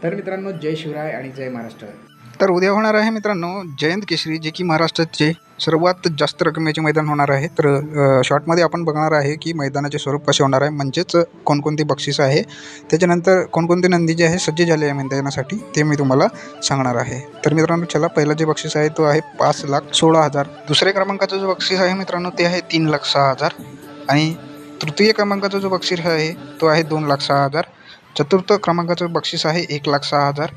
तर मित्रांनो, जय शिवराय आणि जय महाराष्ट्र. तर उद्या होणार आहे मित्रांनो जयंत केसरी, जे की महाराष्ट्राचे सर्वात जास्त रकमेचे मैदान होणार आहे. तर शॉर्टमध्ये आपण बघणार आहे की मैदानाचे स्वरूप कसे होणार आहे, म्हणजेच कोणकोणती बक्षीस आहे, त्याच्यानंतर कोणकोणते नंदी जे आहे सज्ज झाले आहे मैदानासाठी ते मी तुम्हाला सांगणार आहे. तर मित्रांनो चला, पहिलं जे बक्षीस आहे तो आहे 5,16,000. दुसऱ्या क्रमांकाचं जो बक्षीस आहे मित्रांनो ते आहे 3,06,000 आणि तृतीय क्रमांकाचा जो बक्षीस आहे तो आहे 2,06,000. चतुर्थ क्रमांकाचं बक्षीस आहे 1,06,000.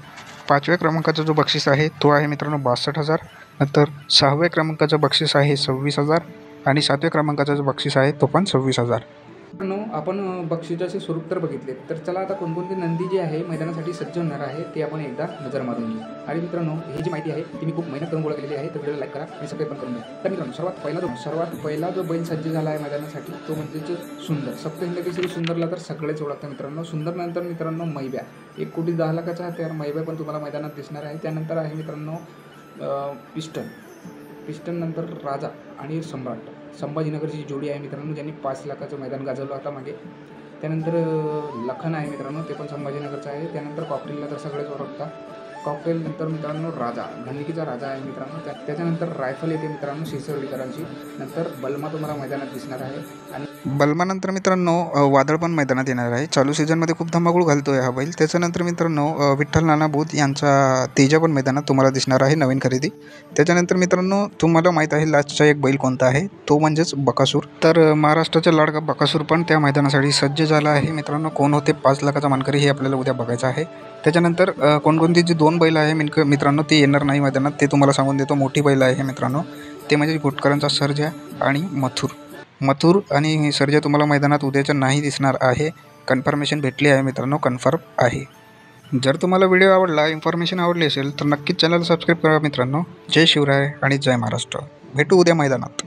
पाचव्या क्रमांकाचा जो बक्षीस आहे तो आहे मित्रांनो 62,000. नंतर सहाव्या क्रमांकाचं बक्षीस आहे 26,000 आणि सातव्या क्रमांकाचं जो बक्षीस आहे तो पण 26,000. मित्रांनो, आपण बक्षिसाचे स्वरूप तर बघितले. तर चला आता कोणकोणते नंदी जे आहे मैदानासाठी सज्ज होणार आहे ते आपण एकदा नजर मारून घेऊ. आणि मित्रांनो, ही जी माहिती आहे ती मी खूप मेहनत करून गोळा केलेली आहे. तर व्हिडिओला लाईक करा आणि सबस्क्राईब पण करून द्या. तर मित्रांनो, सर्वात पहिला जो बैल सज्ज झाला आहे मैदानासाठी तो म्हणजे सुंदर. सप्तहिंद केसरी सुंदरला तर सगळेच ओळखतात मित्रांनो. सुंदर नंतर मित्रांनो मैब्या, 1,10,00,000चा हत्यार मैब्या पण तुम्हाला मैदानात दिसणार आहे. त्यानंतर आहे मित्रांनो पिस्टन नंतर राजा आणि सम्राट, संभाजीनगरची जोडी आहे मित्रांनो, ज्यांनी 5 लाखाचं मैदान गाजवलं होता मागे. त्यानंतर लखन आहे मित्रांनो, ते पण संभाजीनगरचं आहे. त्यानंतर कॉकटेलला तर सगळेच ओळखता. कॉकटेल नंतर मित्रांनो राजा, घंडकीचा राजा आहे मित्रांनो. त्याच्यानंतर रायफल येते मित्रांनो शिरसवडीकरांची. नंतर बलमा तुम्हाला मैदानात दिसणार आहे. आणि बलमानंतर मित्रांनो वादळ पण मैदानात येणार आहे. चालू सीझनमध्ये खूप धमाकूळ घालतोय हा बैल. त्याच्यानंतर मित्रांनो विठ्ठल नाना बोध यांचा तेजा पण मैदानात तुम्हाला दिसणार आहे, नवीन खरेदी. त्याच्यानंतर मित्रांनो तुम्हाला माहीत आहे लास्टचा एक बैल कोणता आहे, तो म्हणजेच बकासूर. तर महाराष्ट्राचा लाडका बकासूर पण त्या मैदानासाठी सज्ज झाला आहे मित्रांनो. कोण होते 5 लाखाचा मानकरी हे आपल्याला उद्या बघायचं आहे. त्याच्यानंतर कोणकोणती जी 2 बैल आहे मित्रांनो ते येणार नाही मैदानात, ते तुम्हाला सांगून देतो. मोठी बैल आहे मित्रांनो, ते म्हणजे घोटकरांचा सर्जा आणि मथुर आणि सर्जा तुम्हाला मैदानात उद्याच्या नाही दिसणार आहे. कन्फर्मेशन भेटली आहे मित्रांनो, कन्फर्म आहे. जर तुम्हाला व्हिडिओ आवडला, इन्फॉर्मेशन आवडली असेल तर नक्कीच चॅनल सबस्क्राईब करा मित्रांनो. जय शिवराय आणि जय महाराष्ट्र. भेटू उद्या मैदानात.